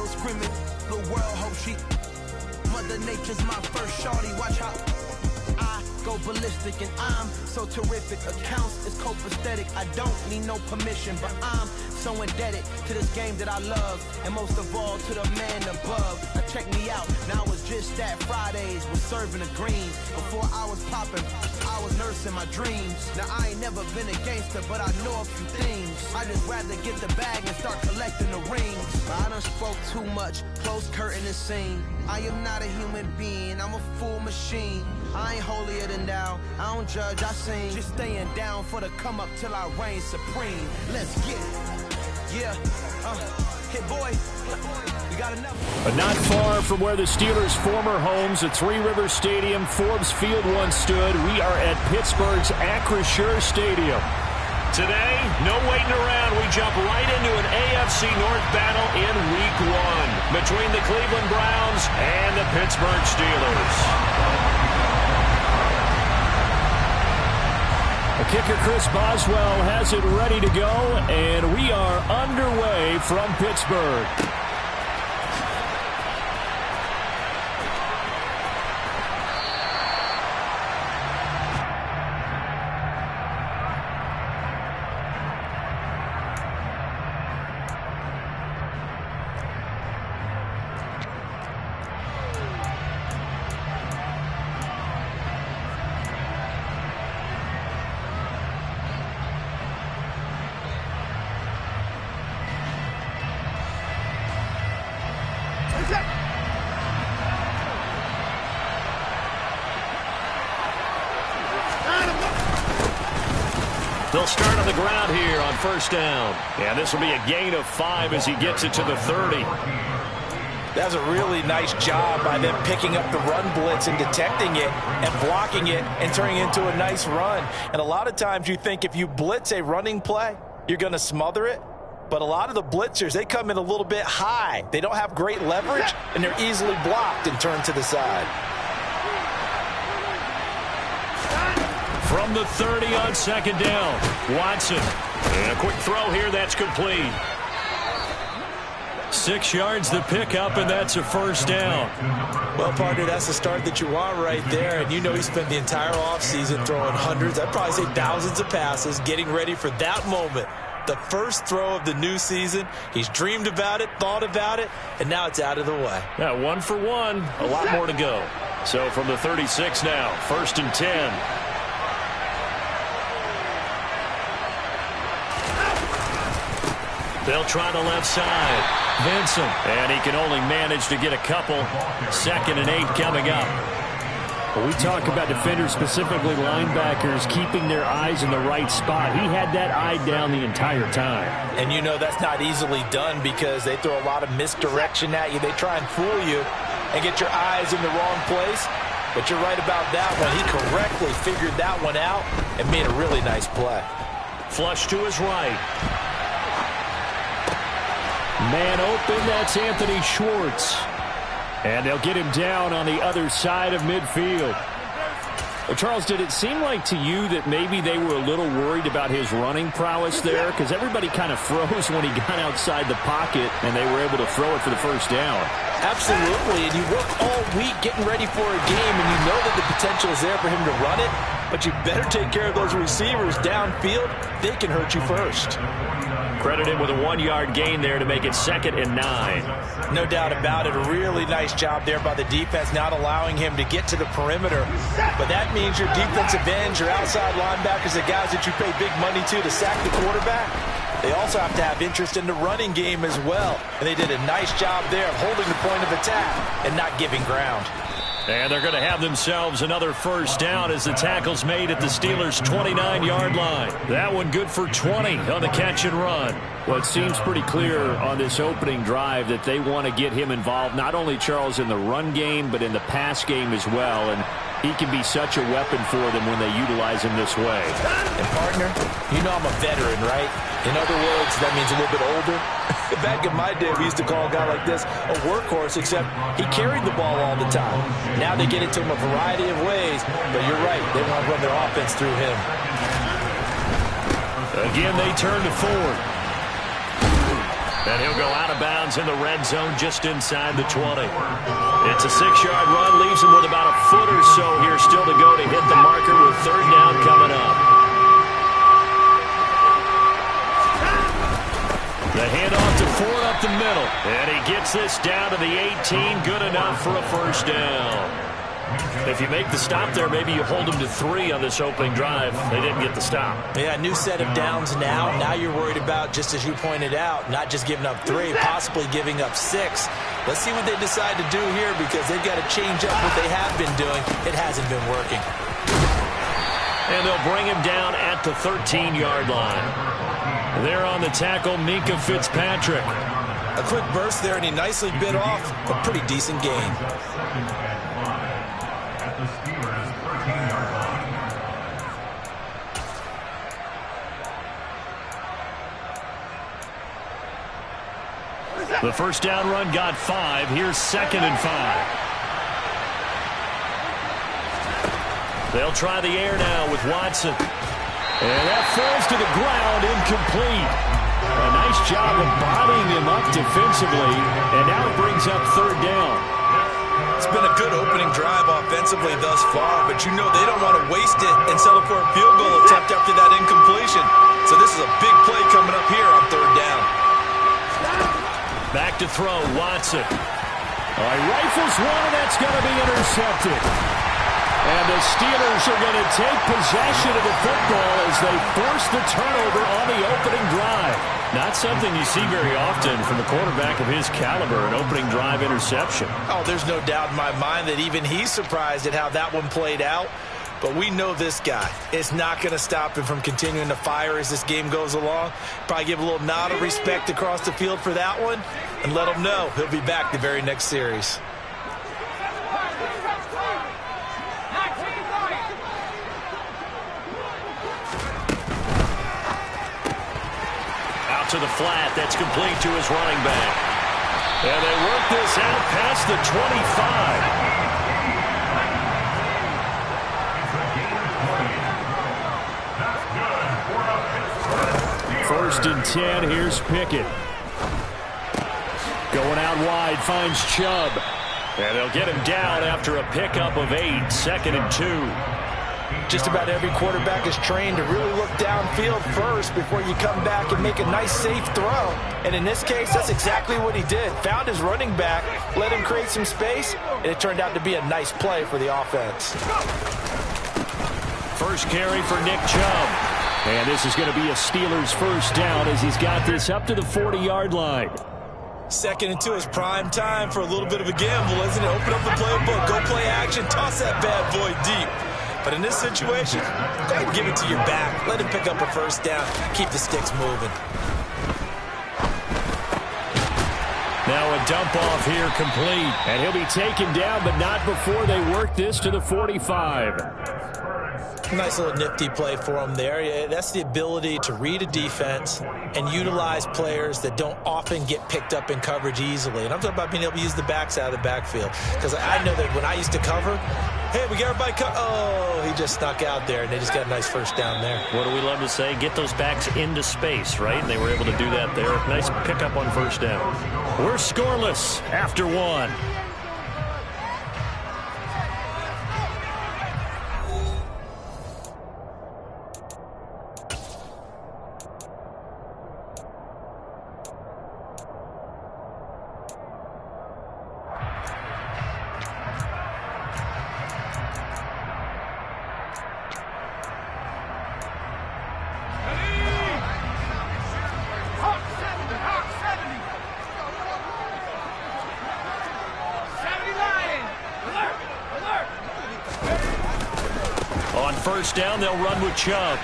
field screaming, the world hope she. Mother Nature's my first shorty, watch how I go ballistic and I'm so terrific. Accounts is copacetic, I don't need no permission, but I'm so indebted to this game that I love, and most of all to the man above. Now check me out, now it's just that Fridays was serving the greens. Before I was popping, I was nursing my dreams. Now I ain't never been a gangster, but I know a few things. I just rather get the bag and start collecting the rings. I done spoke too much, close curtain is seen. I am not a human being, I'm a full machine. I ain't holier than thou, I don't judge, I sing. Just staying down for the come up till I reign supreme. Let's get it. Yeah, hit boy, we got enough. But not far from where the Steelers' former homes at Three Rivers Stadium, Forbes Field once stood, we are at Pittsburgh's Acrisure Stadium. Today, no waiting around. We jump right into an AFC North battle in Week 1 between the Cleveland Browns and the Pittsburgh Steelers. The kicker, Chris Boswell, has it ready to go, and we are underway from Pittsburgh. They'll start on the ground here on first down. And this will be a gain of 5 as he gets it to the 30. That's a really nice job by them picking up the run blitz and detecting it and blocking it and turning it into a nice run. And a lot of times you think if you blitz a running play, you're going to smother it. But a lot of the blitzers, they come in a little bit high. They don't have great leverage, and they're easily blocked and turned to the side. From the 30 on second down, Watson. And a quick throw here, that's complete. 6 yards the pickup, and that's a first down. Well, partner, that's the start that you want right there. And you know he spent the entire offseason throwing hundreds, I'd probably say thousands of passes, getting ready for that moment. The first throw of the new season. He's dreamed about it, thought about it, and now it's out of the way. Yeah, 1 for 1. A lot more to go. So from the 36 now, 1st and 10. They'll try the left side. Vincent. And he can only manage to get a couple. 2nd and 8 coming up. Well, we talk about defenders, specifically linebackers, keeping their eyes in the right spot. He had that eye down the entire time. And you know that's not easily done because they throw a lot of misdirection at you. They try and fool you and get your eyes in the wrong place. But you're right about that one. He correctly figured that one out and made a really nice play. Flush to his right. Man open, that's Anthony Schwartz. And they'll get him down on the other side of midfield. Well, Charles, did it seem like to you that maybe they were a little worried about his running prowess there? Because everybody kind of froze when he got outside the pocket, and they were able to throw it for the first down. Absolutely, and you work all week getting ready for a game, and you know that the potential is there for him to run it, but you better take care of those receivers downfield. They can hurt you first. Credit him with a 1-yard gain there to make it 2nd and 9. No doubt about it. A really nice job there by the defense, not allowing him to get to the perimeter. But that means your defensive ends, your outside linebackers, the guys that you pay big money to sack the quarterback, they also have to have interest in the running game as well. And they did a nice job there of holding the point of attack and not giving ground. And they're going to have themselves another first down as the tackle's made at the Steelers' 29-yard line. That one good for 20 on the catch and run. Well, it seems pretty clear on this opening drive that they want to get him involved, not only, Charles, in the run game, but in the pass game as well. And he can be such a weapon for them when they utilize him this way. And, partner, you know I'm a veteran, right? In other words, that means a little bit older. Back in my day, we used to call a guy like this a workhorse, except he carried the ball all the time. Now they get it to him a variety of ways, but you're right, they want to run their offense through him. Again, they turn to Ford. And he'll go out of bounds in the red zone just inside the 20. It's a 6-yard run, leaves him with about a foot or so here still to go to hit the marker with third down coming up. The handoff to Ford up the middle. And he gets this down to the 18. Good enough for a first down. If you make the stop there, maybe you hold them to 3 on this opening drive. They didn't get the stop. Yeah, new set of downs now. Now you're worried about, just as you pointed out, not just giving up 3, possibly giving up 6. Let's see what they decide to do here, because they've got to change up what they have been doing. It hasn't been working. And they'll bring him down at the 13-yard line. There on the tackle, Minkah Fitzpatrick. A quick burst there, and he nicely bit off a pretty decent gain. The first down run got 5. Here's 2nd and 5. They'll try the air now with Watson. And that falls to the ground, incomplete. A nice job of bodying him up defensively, and now it brings up third down. It's been a good opening drive offensively thus far, but you know they don't want to waste it and settle for a field goal attempt after that incompletion. So this is a big play coming up here on third down. Back to throw, Watson. All right, rifles one, and that's going to be intercepted. And the Steelers are going to take possession of the football as they force the turnover on the opening drive. Not something you see very often from a quarterback of his caliber, an opening drive interception. Oh, there's no doubt in my mind that even he's surprised at how that one played out. But we know this guy is not going to stop him from continuing to fire as this game goes along. Probably give a little nod of respect across the field for that one and let him know he'll be back the very next series. Out to the flat. That's complete to his running back. And they work this out past the 25. First and 10, here's Pickett. Going out wide, finds Chubb. And they'll get him down after a pickup of 8, 2nd and 2. Just about every quarterback is trained to really look downfield first before you come back and make a nice, safe throw. And in this case, that's exactly what he did. Found his running back, let him create some space, and it turned out to be a nice play for the offense. First carry for Nick Chubb. And this is going to be a Steelers first down as he's got this up to the 40-yard line. 2nd and 2 is prime time for a little bit of a gamble, isn't it? Open up the playbook, go play action, toss that bad boy deep. But in this situation, go ahead and give it to your back. Let him pick up a first down. Keep the sticks moving. Now a dump off here complete. And he'll be taken down, but not before they work this to the 45. Nice little nifty play for him there. Yeah, that's the ability to read a defense and utilize players that don't often get picked up in coverage easily. And I'm talking about being able to use the backs out of the backfield. Because I know that when I used to cover, hey, we got everybody oh, he just snuck out there, and they just got a nice first down there. What do we love to say? Get those backs into space, right? And they were able to do that there. Nice pickup on first down. We're scoreless after 1. First down, they'll run with Chubb.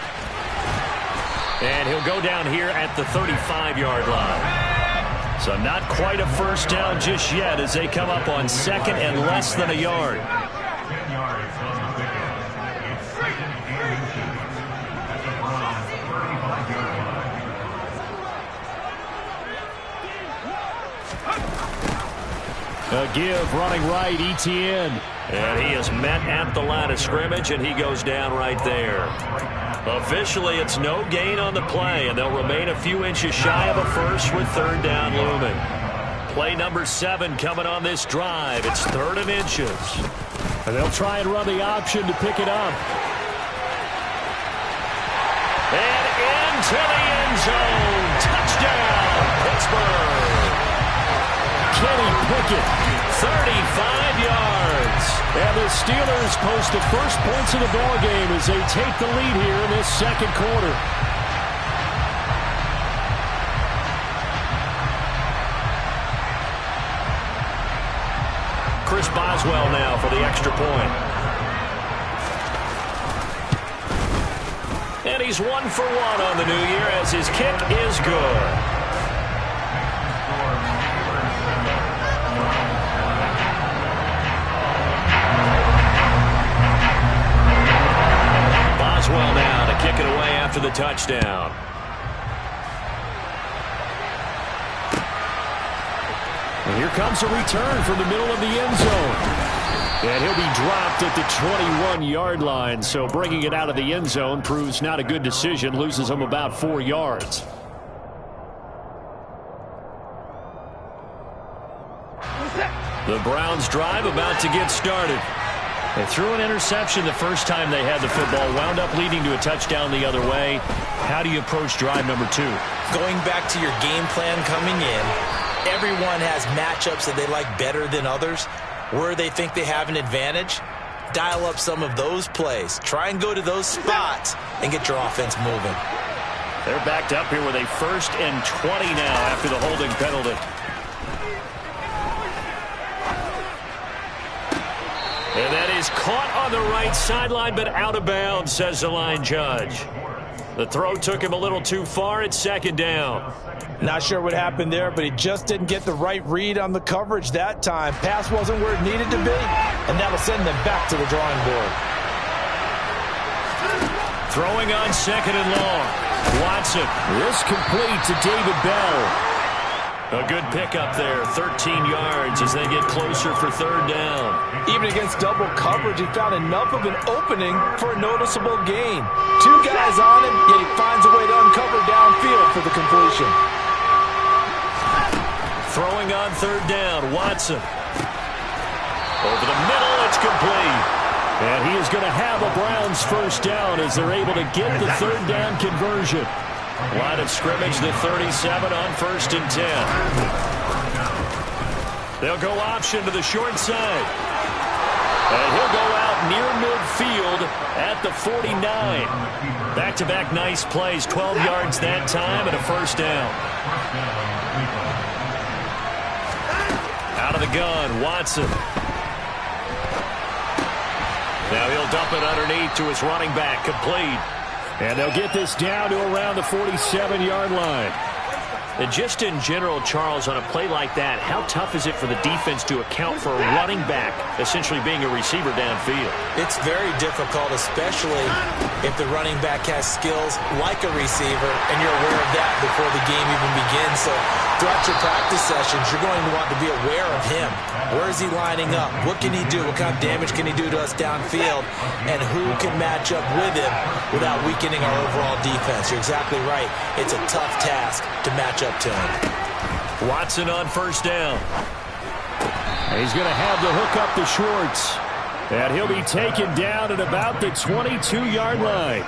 And he'll go down here at the 35-yard line. So not quite a first down just yet as they come up on 2nd and less than a yard. A give running right, Etienne. And he is met at the line of scrimmage, and he goes down right there. Officially, it's no gain on the play, and they'll remain a few inches shy of a first with third down looming. Play number 7 coming on this drive. It's 3rd and inches. And they'll try and run the option to pick it up. And into the end zone. Touchdown, Pittsburgh. Kenny Pickett, 35 yards. And the Steelers post the first points of the ballgame as they take the lead here in this second quarter. Chris Boswell now for the extra point. And he's 1 for 1 on the new year as his kick is good. Boswell now to kick it away after the touchdown. And here comes a return from the middle of the end zone. And he'll be dropped at the 21-yard line. So bringing it out of the end zone proves not a good decision. Loses him about 4 yards. The Browns drive about to get started. They threw an interception the first time they had the football. Wound up leading to a touchdown the other way. How do you approach drive number 2? Going back to your game plan coming in, everyone has matchups that they like better than others. Where they think they have an advantage, dial up some of those plays. Try and go to those spots and get your offense moving. They're backed up here with a 1st and 20 now after the holding penalty. And that is caught on the right sideline, but out of bounds, says the line judge. The throw took him a little too far. It's 2nd down. Not sure what happened there, but he just didn't get the right read on the coverage that time. Pass wasn't where it needed to be, and that'll send them back to the drawing board. Throwing on 2nd and long. Watson. This complete to David Bell. A good pickup there, 13 yards as they get closer for 3rd down. Even against double coverage, he found enough of an opening for a noticeable gain. 2 guys on him, yet he finds a way to uncover downfield for the completion. Throwing on 3rd down, Watson. Over the middle, it's complete. And he is going to have a Browns 1st down as they're able to get the 3rd down conversion. Line of scrimmage, the 37 on 1st and 10. They'll go option to the short side. And he'll go out near midfield at the 49. Back-to-back nice plays, 12 yards that time and a 1st down. Out of the gun, Watson. Now he'll dump it underneath to his running back, complete. And they'll get this down to around the 47-yard line. And just in general, Charles, on a play like that, how tough is it for the defense to account for a running back essentially being a receiver downfield? It's very difficult, especially if the running back has skills like a receiver, and you're aware of that before the game even begins. So throughout your practice sessions, you're going to want to be aware of him. Where is he lining up? What can he do? What kind of damage can he do to us downfield? And who can match up with him without weakening our overall defense? You're exactly right. It's a tough task to match up to him. Watson on 1st down. He's going to have to hook up the shorts. And he'll be taken down at about the 22-yard line.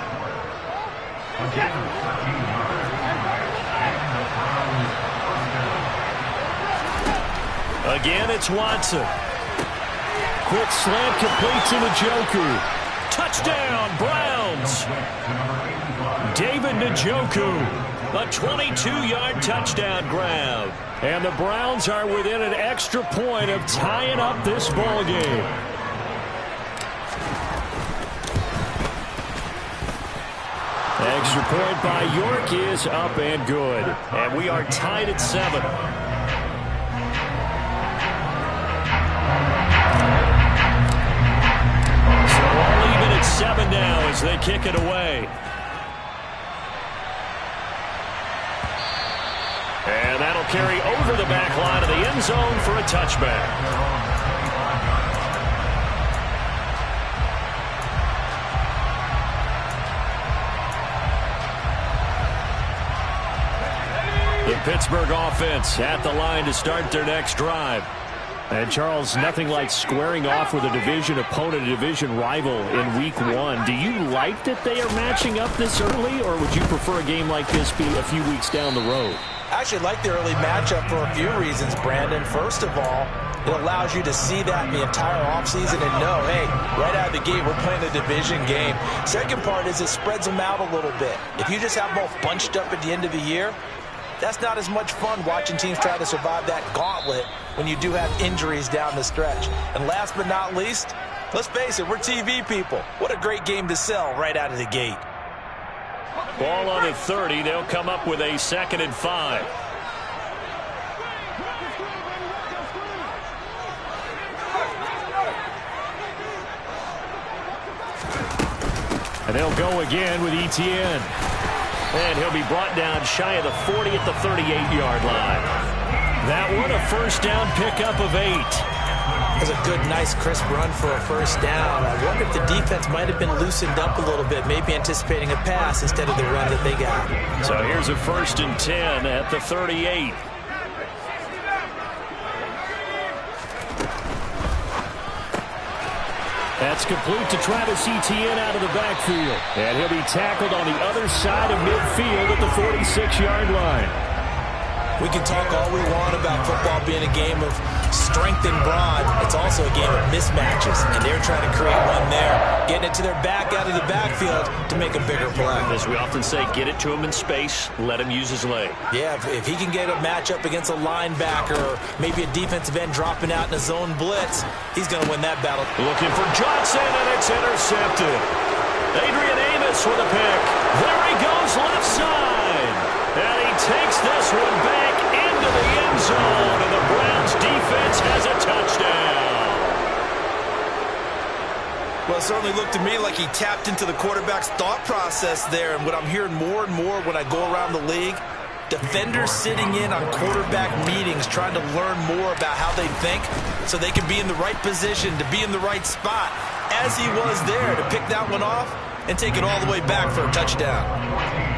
Again, it's Watson. Quick slant complete to Njoku. Touchdown, Browns. David Njoku. A 22-yard touchdown grab. And the Browns are within an extra point of tying up this ball game. Extra point by York is up and good. And we are tied at 7. So all even at 7 now as they kick it away. And that'll carry over the back line of the end zone for a touchback. Pittsburgh offense at the line to start their next drive. And, Charles, nothing like squaring off with a division opponent, a division rival in Week 1. Do you like that they are matching up this early, or would you prefer a game like this be a few weeks down the road? I actually like the early matchup for a few reasons, Brandon. First of all, it allows you to see that in the entire offseason and know, hey, right out of the gate, we're playing a division game. Second part is it spreads them out a little bit. If you just have them all bunched up at the end of the year, that's not as much fun watching teams try to survive that gauntlet when you do have injuries down the stretch. And last but not least, let's face it, we're TV people. What a great game to sell right out of the gate. Ball on the 30. They'll come up with a 2nd and 5. And they'll go again with Etienne. And he'll be brought down shy of the 40 at the 38-yard line. That one, a first down pickup of 8. It was a good, nice, crisp run for a first down. I wonder if the defense might have been loosened up a little bit, maybe anticipating a pass instead of the run that they got. So here's a 1st and 10 at the 38. That's complete to Travis Etienne out of the backfield. And he'll be tackled on the other side of midfield at the 46-yard line. We can talk all we want about football being a game of strength and brawn. It's also a game of mismatches, and they're trying to create one there, getting it to their back out of the backfield to make a bigger play. As we often say, get it to him in space, let him use his leg. Yeah, if he can get a matchup against a linebacker or maybe a defensive end dropping out in a zone blitz, he's going to win that battle. Looking for Johnson, and it's intercepted. Adrian Amos with a pick. There he goes, left side. And he takes this one back into the end zone, and the Browns defense has a touchdown. Well, it certainly looked to me like he tapped into the quarterback's thought process there, and what I'm hearing more and more when I go around the league, defenders sitting in on quarterback meetings trying to learn more about how they think so they can be in the right position, to be in the right spot, as he was there to pick that one off and take it all the way back for a touchdown.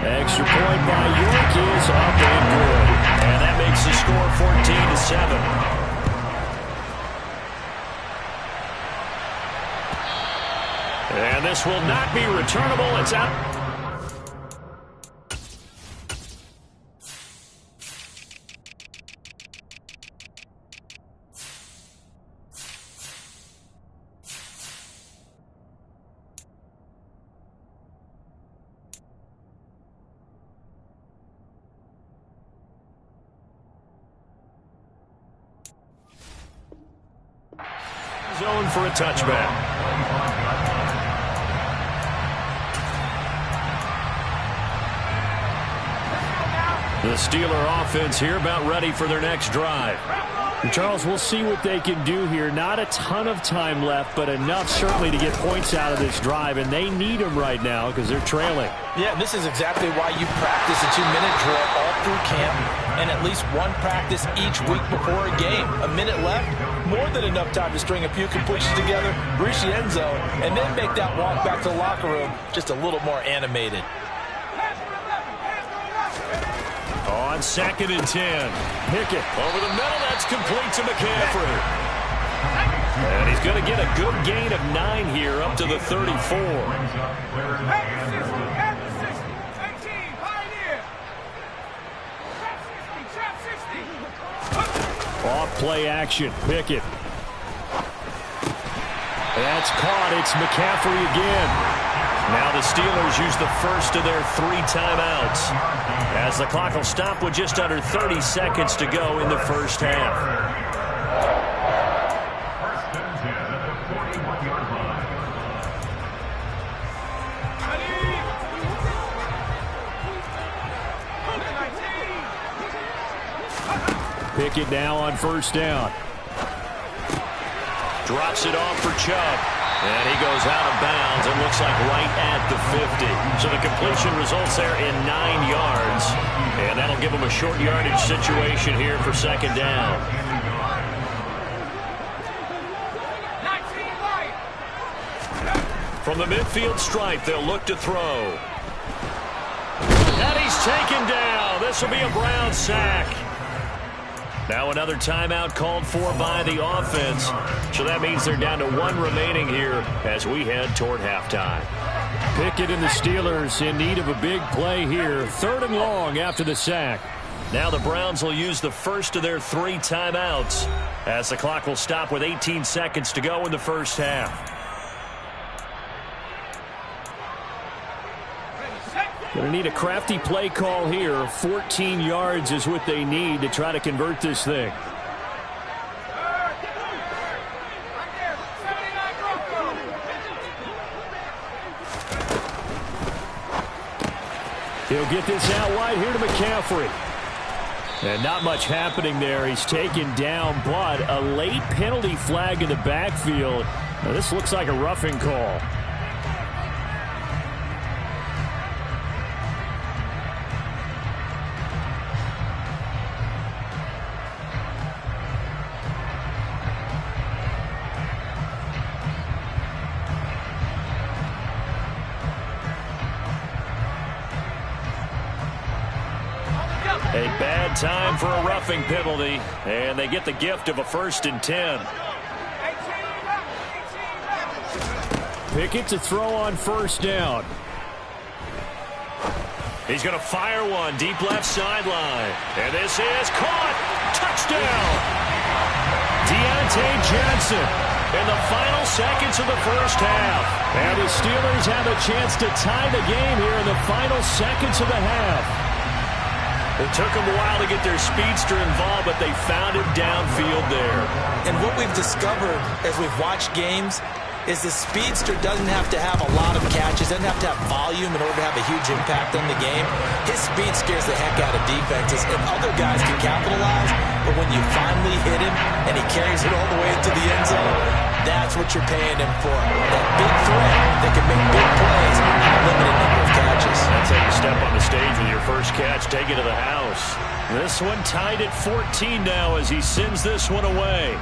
Extra point by York is up and good. And that makes the score 14-7. And this will not be returnable. It's out. Zone for a touchback. The Steeler offense here about ready for their next drive. And Charles, we'll see what they can do here. Not a ton of time left, but enough certainly to get points out of this drive, and they need them right now because they're trailing. Yeah, this is exactly why you practice a 2-minute drill all through camp and at least one practice each week before a game. A minute left, more than enough time to string a few completions together, reach the end zone, and then make that walk back to the locker room just a little more animated. On 2nd and 10, Pickett over the middle. That's complete to McCaffrey. And he's going to get a good gain of 9 here up to the 34. Off play action, Pickett. That's caught. It's McCaffrey again. Now the Steelers use the first of their 3 timeouts, as the clock will stop with just under 30 seconds to go in the first half. Pickett now on first down. Drops it off for Chubb. And he goes out of bounds and looks like right at the 50. So the completion results there in 9 yards. And that'll give him a short yardage situation here for second down. From the midfield stripe, they'll look to throw. And he's taken down. So this will be a Brown sack. Now another timeout called for by the offense. So that means they're down to 1 remaining here as we head toward halftime. Pickett and the Steelers in need of a big play here. 3rd and long after the sack. Now the Browns will use the first of their 3 timeouts as the clock will stop with 18 seconds to go in the first half. Going to need a crafty play call here. 14 yards is what they need to try to convert this thing. He'll get this out wide here to McCaffrey. And not much happening there. He's taken down, but a late penalty flag in the backfield. Now, this looks like a roughing call. A bad time for a roughing penalty, and they get the gift of a 1st and 10. Pickett to throw on 1st down. He's going to fire one deep left sideline. And this is caught. Touchdown. Deontay Johnson in the final seconds of the first half. And the Steelers have a chance to tie the game here in the final seconds of the half. It took them a while to get their speedster involved, but they found him downfield there. And what we've discovered as we've watched games is the speedster doesn't have to have a lot of catches, doesn't have to have volume in order to have a huge impact on the game. His speed scares the heck out of defenses, and other guys can capitalize, but when you finally hit him and he carries it all the way into the end zone, that's what you're paying him for. That big threat that can make big plays on a limited number of catches. That's how you step on the stage with your first catch, take it to the house. This one tied at 14 now as he sends this one away.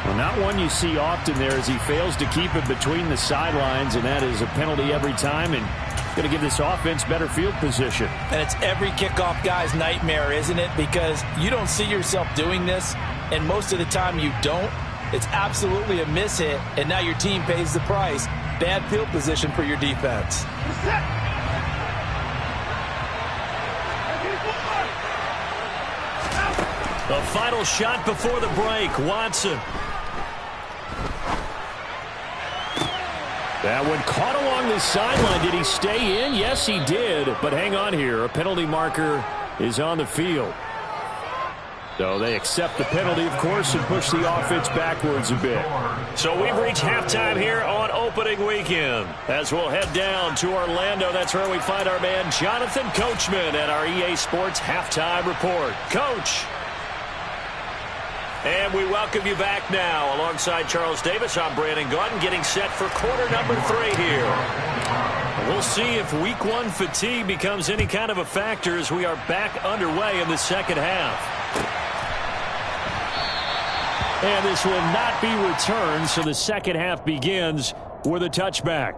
Well, not one you see often there as he fails to keep it between the sidelines, and that is a penalty every time, and going to give this offense better field position. And it's every kickoff guy's nightmare, isn't it? Because you don't see yourself doing this, and most of the time you don't. It's absolutely a mishit, and now your team pays the price. Bad field position for your defense. The final shot before the break, Watson. That one caught along the sideline. Did he stay in? Yes, he did. But hang on here. A penalty marker is on the field. So they accept the penalty, of course, and push the offense backwards a bit. So we've reached halftime here on opening weekend. As we'll head down to Orlando, that's where we find our man Jonathan Coachman at our EA Sports Halftime Report. Coach. And we welcome you back now. Alongside Charles Davis, I'm Brandon Gaudin, getting set for quarter number 3 here. We'll see if week 1 fatigue becomes any kind of a factor as we are back underway in the second half. And this will not be returned, so the second half begins with a touchback.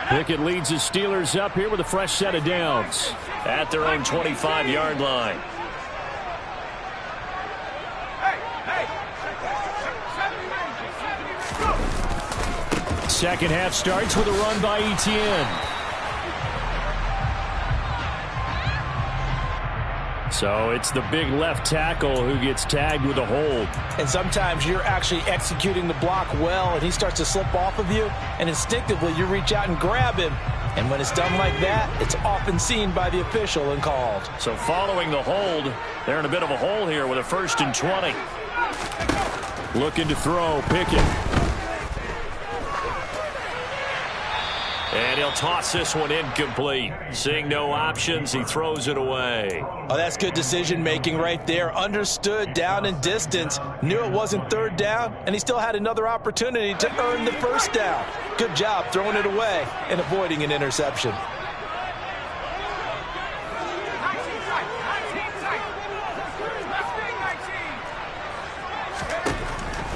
Pickett leads the Steelers up here with a fresh set of downs at their own 25-yard line. Second half starts with a run by Etienne. So it's the big left tackle who gets tagged with a hold. And sometimes you're actually executing the block well, and he starts to slip off of you, and instinctively you reach out and grab him. And when it's done like that, it's often seen by the official and called. So following the hold, they're in a bit of a hole here with a 1st and 20. Looking to throw, Pickett. And he'll toss this one incomplete. Seeing no options, he throws it away. Oh, that's good decision-making right there. Understood down and distance. Knew it wasn't 3rd down, and he still had another opportunity to earn the 1st down. Good job throwing it away and avoiding an interception.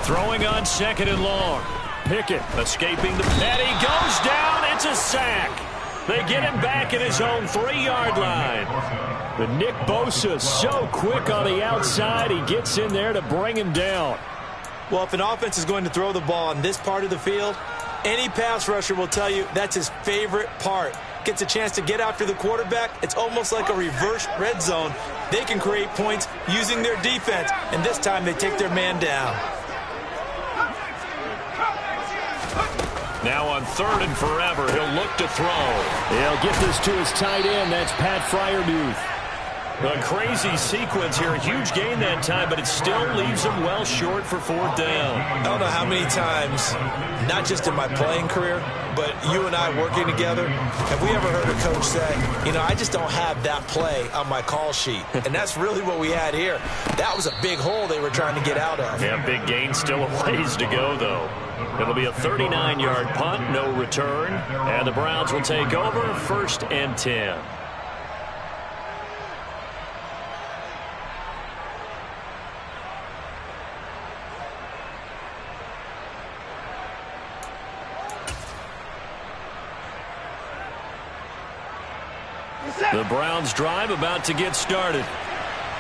Throwing on 2nd and long. Pickett escaping the pet. He goes down. It's a sack. They get him back at his own 3-yard line. But Nick Bosa so quick on the outside. He gets in there to bring him down. Well, if an offense is going to throw the ball on this part of the field, any pass rusher will tell you that's his favorite part. Gets a chance to get after the quarterback. It's almost like a reverse red zone. They can create points using their defense, and this time they take their man down. Now on 3rd and forever, he'll look to throw. He'll get this to his tight end. That's Pat Fryermuth. A crazy sequence here. A huge gain that time, but it still leaves him well short for 4th down. I don't know how many times, not just in my playing career, but you and I working together, have we ever heard a coach say, you know, I just don't have that play on my call sheet. And that's really what we had here. That was a big hole they were trying to get out of. Yeah, big gain, still a ways to go, though. It'll be a 39-yard punt, no return. And the Browns will take over 1st and 10. The Browns drive about to get started.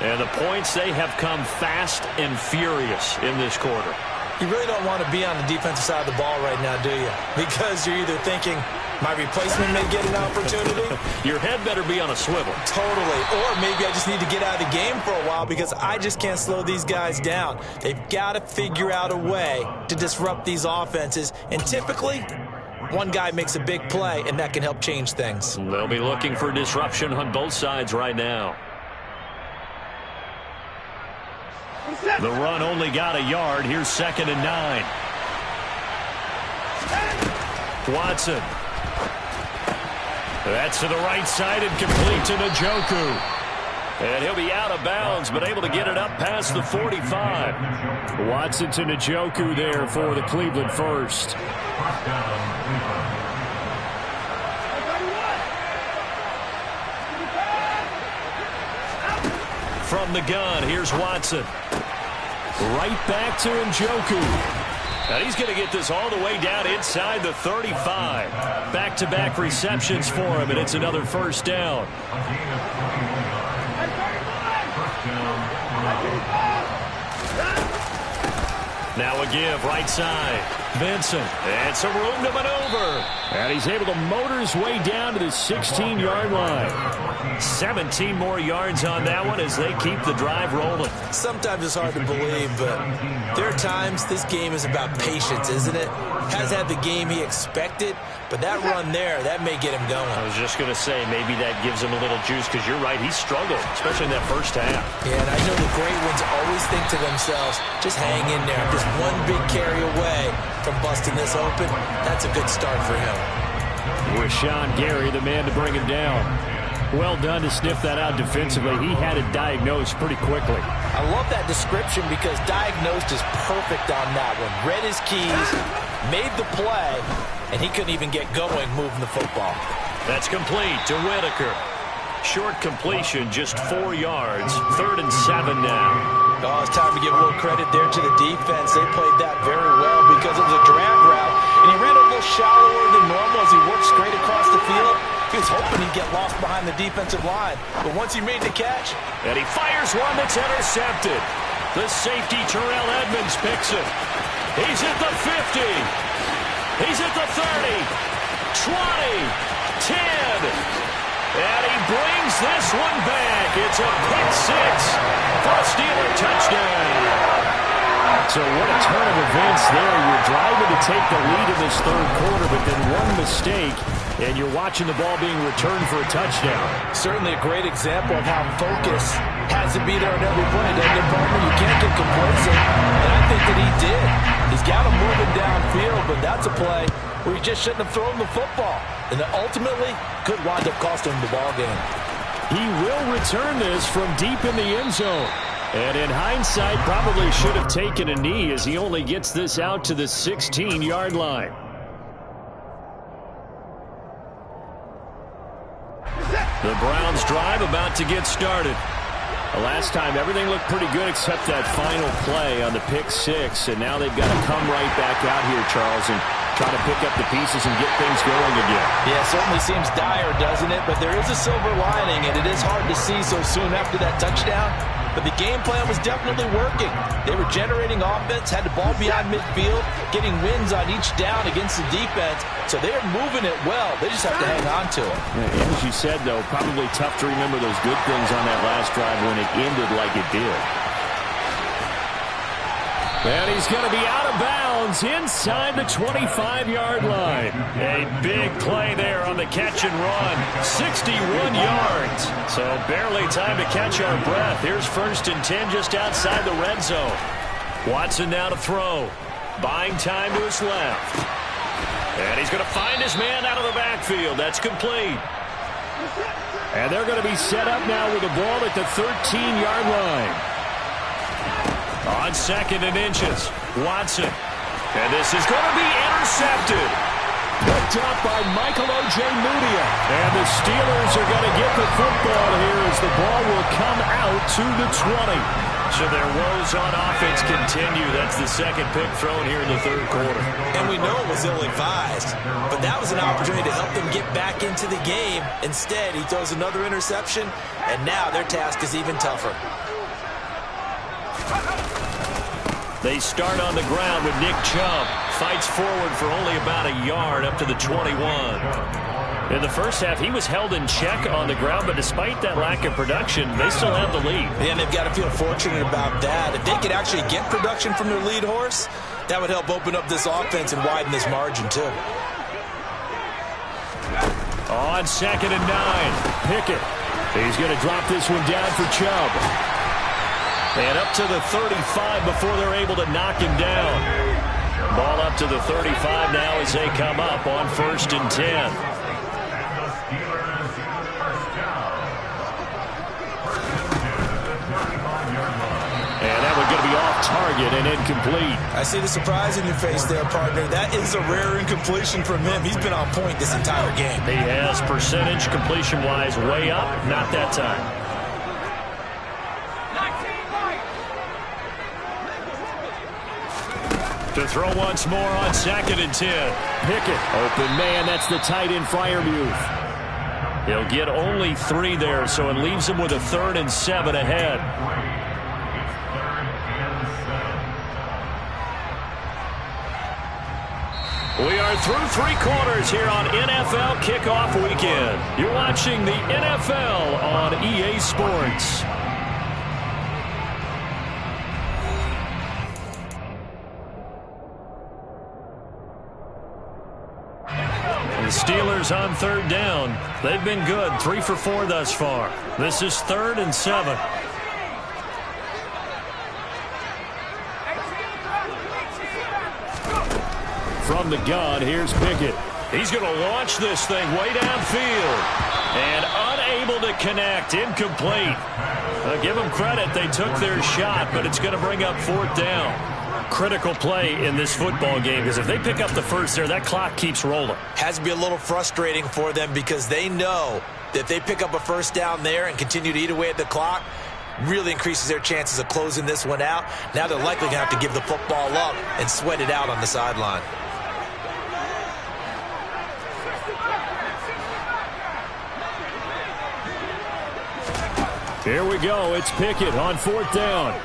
And the points, they have come fast and furious in this quarter. You really don't want to be on the defensive side of the ball right now, do you? Because you're either thinking, my replacement may get an opportunity. Your head better be on a swivel. Totally. Or maybe I just need to get out of the game for a while because I just can't slow these guys down. They've got to figure out a way to disrupt these offenses. And typically, one guy makes a big play, and that can help change things. They'll be looking for disruption on both sides right now. The run only got a yard. Here's 2nd and 9. Watson. That's to the right side and complete to Njoku. And he'll be out of bounds, but able to get it up past the 45. Watson to Njoku there for the Cleveland first. From the gun, here's Watson. Right back to Njoku. And he's going to get this all the way down inside the 35. Back-to-back receptions for him, and it's another 1st down. Now a give, right side. Vincent, and some room to maneuver. And he's able to motor his way down to the 16-yard line. 17 more yards on that one as they keep the drive rolling. Sometimes it's hard to believe, but there are times this game is about patience, isn't it? Has had the game he expected, but that run there, that may get him going. I was just going to say, maybe that gives him a little juice, because you're right, he struggled, especially in that first half. Yeah, and I know the great ones always think to themselves, just hang in there. Just one big carry away from busting this open. That's a good start for him. With Sean Gary, the man to bring him down. Well done to sniff that out defensively. He had it diagnosed pretty quickly. I love that description because diagnosed is perfect on that one. Read his keys, made the play, and he couldn't even get going moving the football. That's complete to Whitaker. Short completion, just 4 yards. 3rd and 7 now. Oh, it's time to give a little credit there to the defense. They played that very well because it was a drag route, and he ran a little shallower than normal as he worked straight across the field. He was hoping he'd get lost behind the defensive line, but once he made the catch, and he fires one that's intercepted. The safety, Terrell Edmonds, picks it. He's at the 50. He's at the 30. 20. 10. And he brings this one back. It's a pick six for a Steeler touchdown. So what a turn of events there. You're driving to take the lead in this 3rd quarter, but then one mistake, and you're watching the ball being returned for a touchdown. Certainly a great example of how focus has to be there on every play. Doesn't it, partner? You can't get complacent, and I think that he did. He's got him moving downfield, but that's a play where he just shouldn't have thrown the football. And that ultimately could wind up costing him the ball game. He will return this from deep in the end zone. And in hindsight, probably should have taken a knee as he only gets this out to the 16-yard line. The Browns drive about to get started. The last time, everything looked pretty good except that final play on the pick-6, and now they've got to come right back out here, Charles, and try to pick up the pieces and get things going again. Yeah, it certainly seems dire, doesn't it? But there is a silver lining, and it is hard to see so soon after that touchdown. But the game plan was definitely working. They were generating offense, had the ball beyond midfield, getting wins on each down against the defense. So they are moving it well. They just have to hang on to it. Yeah, as you said, though, probably tough to remember those good things on that last drive when it ended like it did. And he's going to be out of bounds inside the 25-yard line. A big play there on the catch and run. 61 yards. So barely time to catch our breath. Here's 1st and 10 just outside the red zone. Watson now to throw. Buying time to his left. And he's going to find his man out of the backfield. That's complete. And they're going to be set up now with the ball at the 13-yard line. On 2nd and inches, Watson. And this is going to be intercepted. Picked up by Michael O.J. Mudia. And the Steelers are going to get the football here as the ball will come out to the 20. So their woes on offense continue. That's the 2nd pick thrown here in the 3rd quarter. And we know it was ill-advised, but that was an opportunity to help them get back into the game. Instead, he throws another interception, and now their task is even tougher. They start on the ground with Nick Chubb. Fights forward for only about a yard up to the 21. In the first half, he was held in check on the ground, but despite that lack of production, they still have the lead. And they've got to feel fortunate about that. If they could actually get production from their lead horse, that would help open up this offense and widen this margin, too. On 2nd and 9, Pickett. He's going to drop this one down for Chubb. And up to the 35 before they're able to knock him down. Ball up to the 35 now as they come up on 1st and 10. And that one's going to be off target and incomplete. I see the surprise in your face there, partner. That is a rare incompletion from him. He's been on point this entire game. He has percentage completion-wise way up. Not that time. To throw once more on 2nd and 10. Pickett. Open man. That's the tight end, Freiermuth. He'll get only 3 there, so it leaves him with a 3rd and 7 ahead. We are through 3 quarters here on NFL Kickoff Weekend. You're watching the NFL on EA Sports. The Steelers on 3rd down. They've been good, 3 for 4 thus far. This is 3rd and 7. From the gun, here's Pickett. He's going to launch this thing way downfield. And unable to connect, incomplete. Give them credit, they took their shot, but it's going to bring up 4th down. Critical play in this football game, because if they pick up the first there, that clock keeps rolling. Has to be a little frustrating for them because they know that if they pick up a 1st down there and continue to eat away at the clock, really increases their chances of closing this one out. Now they're likely going to have to give the football up and sweat it out on the sideline. Here we go. It's Pickett on 4th down.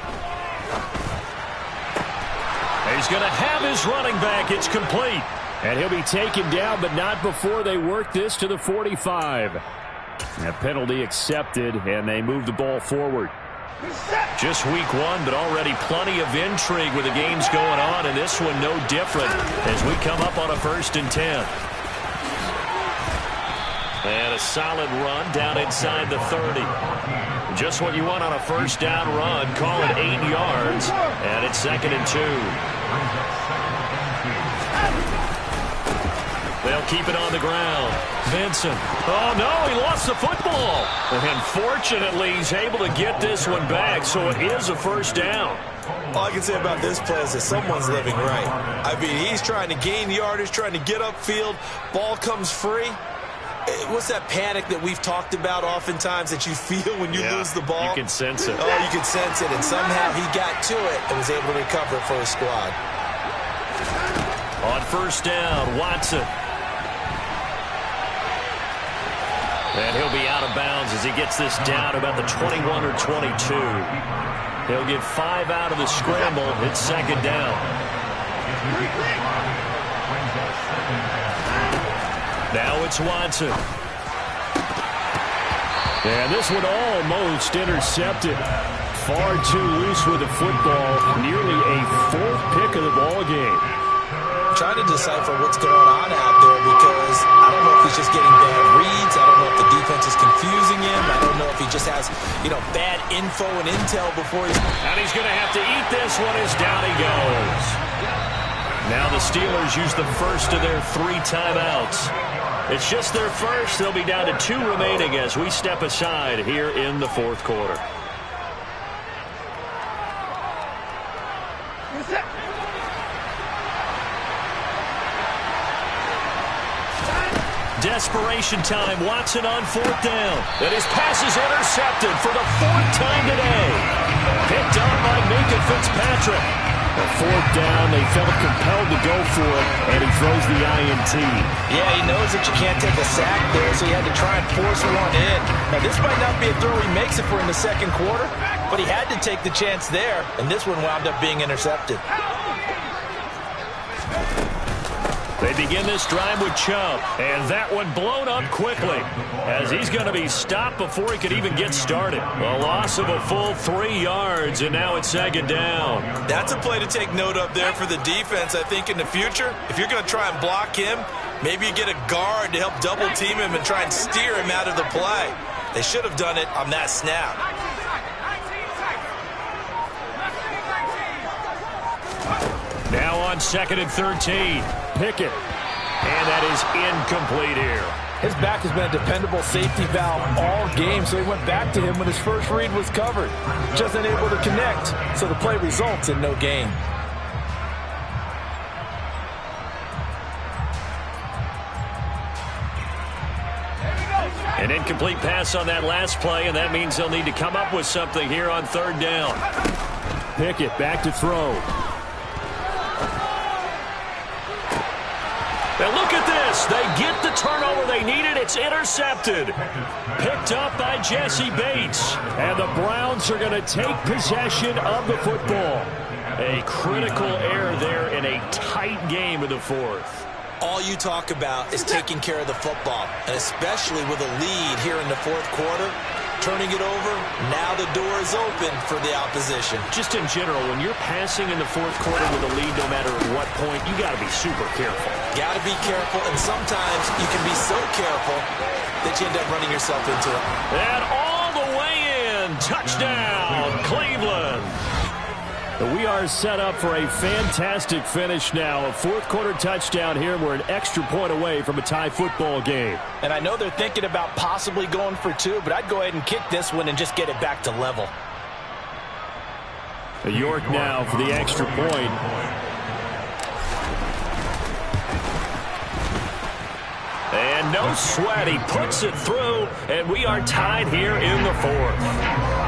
He's going to have his running back. It's complete. And he'll be taken down, but not before they work this to the 45. A penalty accepted, and they move the ball forward. Just week 1, but already plenty of intrigue with the games going on, and this one no different as we come up on a 1st and 10. And a solid run down inside the 30. Just what you want on a 1st down run. Call it 8 yards, and it's 2nd and 2. They'll keep it on the ground. Vincent. Oh, no, he lost the football. And fortunately, he's able to get this one back, so it is a 1st down. All I can say about this play is that someone's living right. I mean, he's trying to gain yardage, trying to get upfield. Ball comes free. What's that panic that we've talked about oftentimes that you feel when you lose the ball? You can sense it. Oh, you can sense it, and somehow he got to it and was able to recover it for his squad. On first down, Watson. And he'll be out of bounds as he gets this down about the 21 or 22. He'll get 5 out of the scramble. It's second down. Now it's Watson. And this one almost intercepted. Far too loose with the football. Nearly a 4th pick of the ball game. Trying to decipher what's going on out there because I don't know if he's just getting bad reads. I don't know if the defense is confusing him. I don't know if he just has, bad info and intel before he's... And he's going to have to eat this one as down he goes. Now the Steelers use the first of their 3 timeouts. It's just their first. They'll be down to 2 remaining as we step aside here in the 4th quarter. Desperation time. Watson on 4th down. And his pass is intercepted for the 4th time today. Picked up by Minka Fitzpatrick. A 4th down. They felt compelled to go for it, and he throws the INT. Yeah, he knows that you can't take a sack there, so he had to try and force one in. Now, this might not be a throw he makes it for in the 2nd quarter, but he had to take the chance there, and this one wound up being intercepted. They begin this drive with Chubb, and that one blown up quickly as he's going to be stopped before he could even get started. A loss of a full 3 yards, and now it's second down. That's a play to take note of there for the defense. I think in the future, if you're going to try and block him, maybe you get a guard to help double team him and try and steer him out of the play. They should have done it on that snap. Now on 2nd and 13. Pickett. And that is incomplete here. His back has been a dependable safety valve all game, so he went back to him when his first read was covered. Just unable to connect, so the play results in no gain. An incomplete pass on that last play, and that means they'll need to come up with something here on 3rd down. Pickett back to throw. And look at this. They get the turnover they needed. It's intercepted. Picked up by Jesse Bates. And the Browns are going to take possession of the football. A critical error there in a tight game in the 4th. All you talk about is taking care of the football, and especially with a lead here in the 4th quarter. Turning it over, now the door is open for the opposition. Just in general, when you're passing in the 4th quarter with a lead, no matter at what point, you got to be super careful. Got to be careful, and sometimes you can be so careful that you end up running yourself into it. And all the way in, touchdown, Cleveland. We are set up for a fantastic finish now. A 4th quarter touchdown here. We're an extra point away from a tie football game. And I know they're thinking about possibly going for 2, but I'd go ahead and kick this one and just get it back to level. York now for the extra point. And no sweat. He puts it through, and we are tied here in the 4th.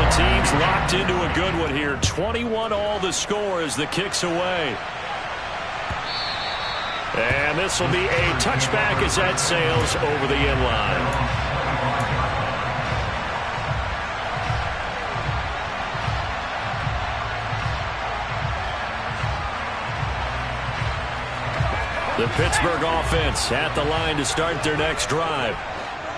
Teams locked into a good one here. 21 all the score as the kick's away. And this will be a touchback as that sails over the end line. The Pittsburgh offense at the line to start their next drive.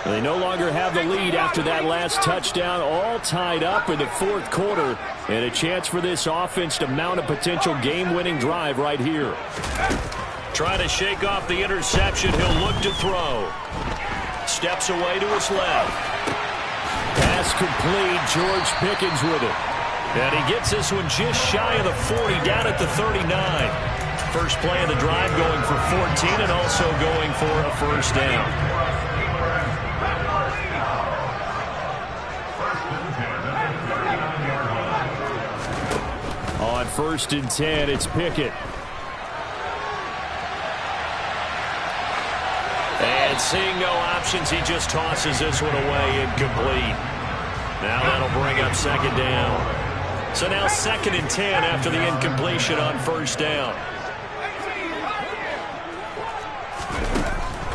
They no longer have the lead after that last touchdown, all tied up in the 4th quarter, and a chance for this offense to mount a potential game-winning drive right here. Trying to shake off the interception, he'll look to throw. Steps away to his left. Pass complete, George Pickens with it. And he gets this one just shy of the 40, down at the 39. First play of the drive going for 14 and also going for a first down. On 1st and 10, it's Pickett. And seeing no options, he just tosses this one away, incomplete. Now that'll bring up 2nd down. So now 2nd and 10 after the incompletion on 1st down.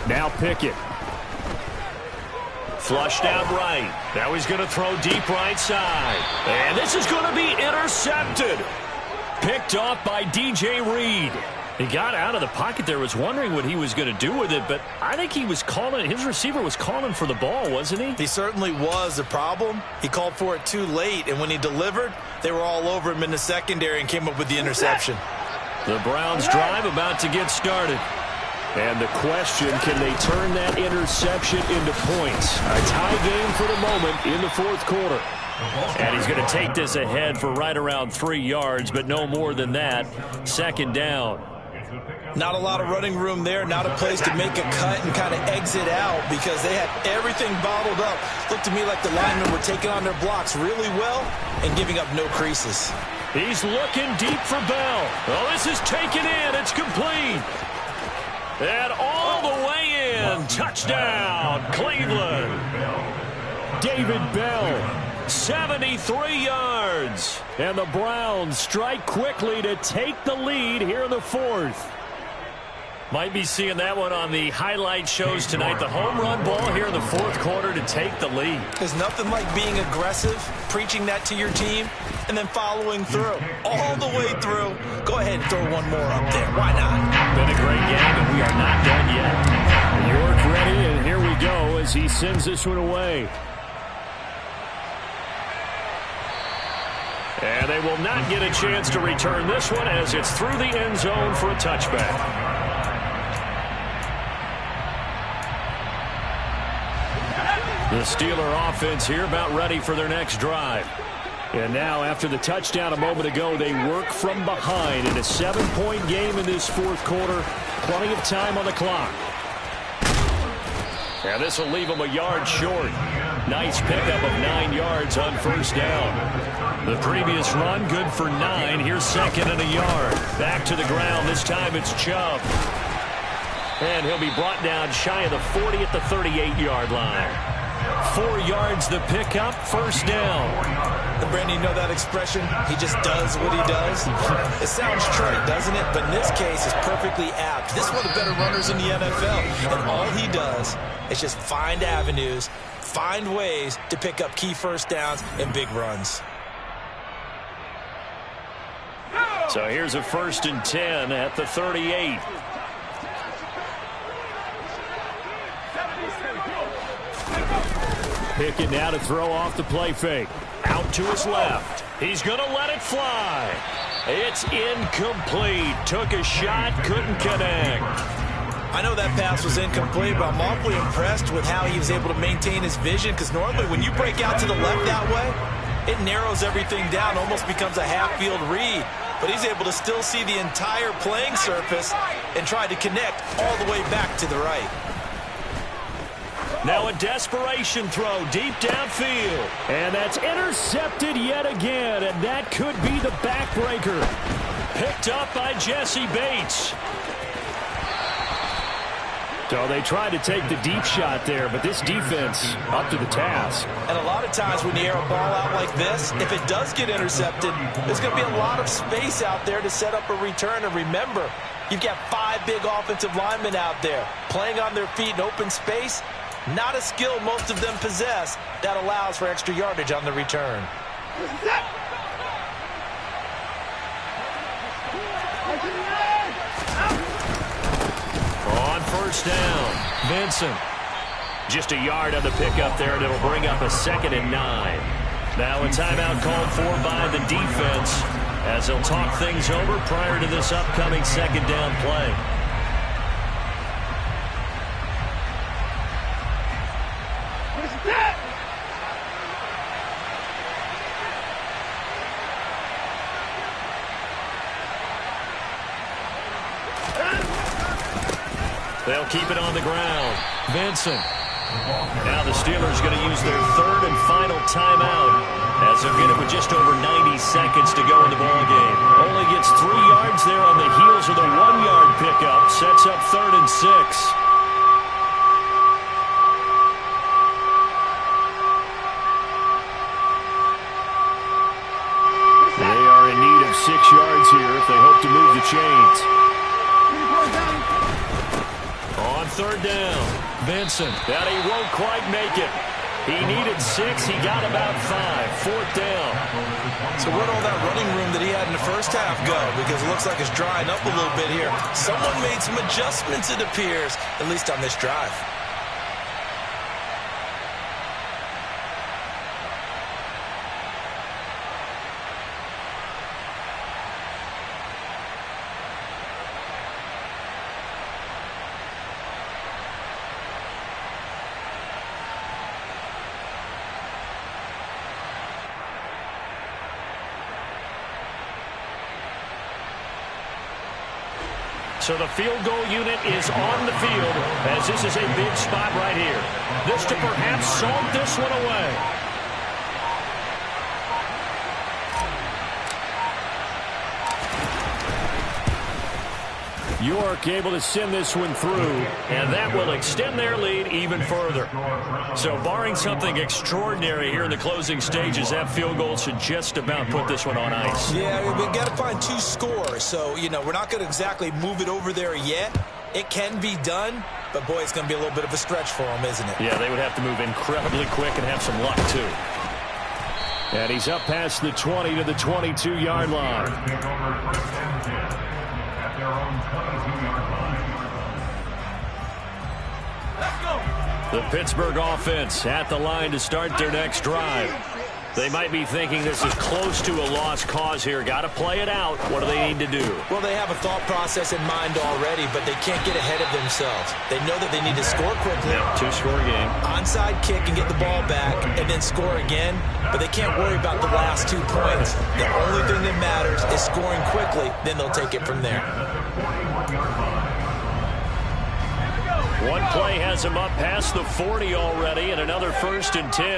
Now Pickett. Flushed out right. Now he's going to throw deep right side. And this is going to be intercepted. Picked off by DJ Reed. He got out of the pocket there, was wondering what he was going to do with it, but I think he was calling, his receiver was calling for the ball, wasn't he? He certainly was. The problem, he called for it too late, and when he delivered, they were all over him in the secondary and came up with the interception. The Browns drive about to get started. And the question, can they turn that interception into points? A tie game for the moment in the 4th quarter. And he's going to take this ahead for right around 3 yards, but no more than that. 2nd down. Not a lot of running room there, not a place to make a cut and kind of exit out because they had everything bottled up. Looked to me like the linemen were taking on their blocks really well and giving up no creases. He's looking deep for Bell. Oh, this is taken in. It's complete. And all the way in. Touchdown, Cleveland. David Bell, 73 yards. And the Browns strike quickly to take the lead here in the 4th. Might be seeing that one on the highlight shows tonight. The home run ball here in the 4th quarter to take the lead. There's nothing like being aggressive, preaching that to your team, and then following through. All the way through. Go ahead and throw one more up there. Why not? Been a great game, and we are not done yet. York ready, and here we go as he sends this one away. And they will not get a chance to return this one as it's through the end zone for a touchback. The Steeler offense here about ready for their next drive. And now after the touchdown a moment ago, they work from behind in a 7-point game in this 4th quarter. Plenty of time on the clock. And this will leave them a yard short. Nice pickup of 9 yards on 1st down. The previous run good for 9. Here's 2nd and a yard. Back to the ground. This time it's Chubb. And he'll be brought down shy of the 40 at the 38-yard line. 4 yards the pickup, 1st down. And Brandon, you know that expression? He just does what he does. It sounds trite, doesn't it? But in this case, it's perfectly apt. This is one of the better runners in the NFL. And all he does is just find avenues, find ways to pick up key 1st downs and big runs. So here's a 1st and 10 at the 38. Pickett now to throw off the play fake. Out to his left. He's going to let it fly. It's incomplete. Took a shot, couldn't connect. I know that pass was incomplete, but I'm awfully impressed with how he was able to maintain his vision, because normally when you break out to the left that way, it narrows everything down, almost becomes a half-field read. But he's able to still see the entire playing surface and try to connect all the way back to the right. Now a desperation throw deep downfield. And that's intercepted yet again, and that could be the backbreaker. Picked up by Jesse Bates. So they tried to take the deep shot there, but this defense up to the task. And a lot of times when you air a ball out like this, if it does get intercepted, there's going to be a lot of space out there to set up a return. And remember, you've got 5 big offensive linemen out there playing on their feet in open space. Not a skill most of them possess that allows for extra yardage on the return. On 1st down, Vincent. Just a yard on the pickup there, and it'll bring up a 2nd and 9. Now a timeout called for by the defense as they'll talk things over prior to this upcoming 2nd down play. They'll keep it on the ground. Vincent. Now the Steelers going to use their 3rd and final timeout. as they'll get it with just over 90 seconds to go in the ballgame. Only gets 3 yards there on the heels of the 1-yard pickup. Sets up 3rd and 6. They are in need of 6 yards here if they hope to move the chains. On 3rd down, Vincent, and he won't quite make it. He needed 6. He got about 5. 4th down. So where'd all that running room that he had in the first half go? Because it looks like it's drying up a little bit here. Someone made some adjustments, it appears, at least on this drive. So the field goal unit is on the field as this is a big spot right here. This to perhaps salt this one away. York able to send this one through, and that will extend their lead even further. So barring something extraordinary here in the closing stages, that field goal should just about put this one on ice. Yeah, we've got to find 2 scores. So, we're not going to exactly move it over there yet. It can be done, but, boy, it's going to be a little bit of a stretch for them, isn't it? Yeah, they would have to move incredibly quick and have some luck, too. And he's up past the 20 to the 22-yard line. The Pittsburgh offense at the line to start their next drive. They might be thinking this is close to a lost cause here. Got to play it out. What do they need to do? Well, they have a thought process in mind already, but they can't get ahead of themselves. They know that they need to score quickly. Yeah, 2-score game. Onside kick and get the ball back and then score again, but they can't worry about the last 2 points. The only thing that matters is scoring quickly, then they'll take it from there. One play has him up past the 40 already, and another 1st and 10.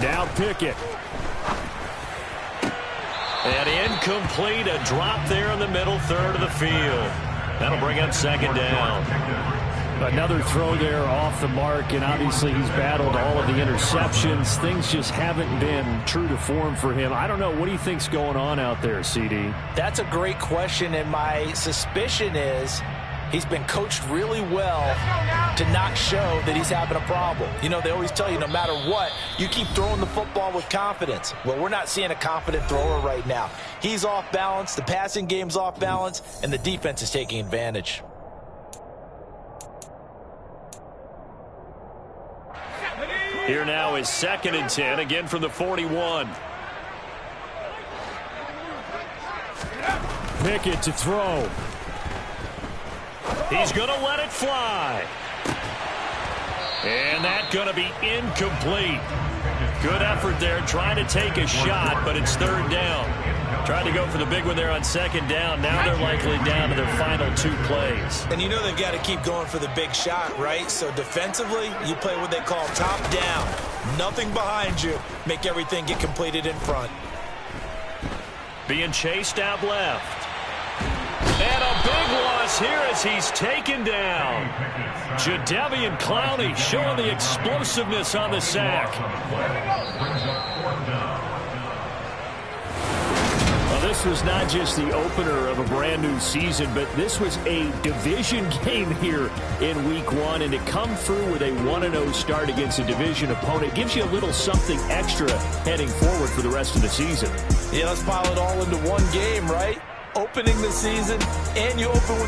Now Pickett. And incomplete, a drop there in the middle third of the field. That'll bring up 2nd down. Another throw there off the mark, and obviously he's battled all of the interceptions. Things just haven't been true to form for him. I don't know. What do you think's going on out there, CD? That's a great question, and my suspicion is he's been coached really well to not show that he's having a problem. They always tell you no matter what, you keep throwing the football with confidence. Well, we're not seeing a confident thrower right now. He's off balance, the passing game's off balance, and the defense is taking advantage. Here now is 2nd and 10, again from the 41. Pickett to throw. He's going to let it fly. And that's going to be incomplete. Good effort there, trying to take a shot, but it's 3rd down. Tried to go for the big one there on 2nd down. Now they're likely down to their final 2 plays. And they've got to keep going for the big shot, right? So defensively, you play what they call top down. Nothing behind you. Make everything get completed in front. Being chased out left. And a big loss here as he's taken down. Jadeveon Clowney showing the explosiveness on the sack. Well, this was not just the opener of a brand new season, but this was a division game here in week 1. And to come through with a 1-0 start against a division opponent gives you a little something extra heading forward for the rest of the season. Yeah, let's pile it all into one game, right? Opening the season, and you open with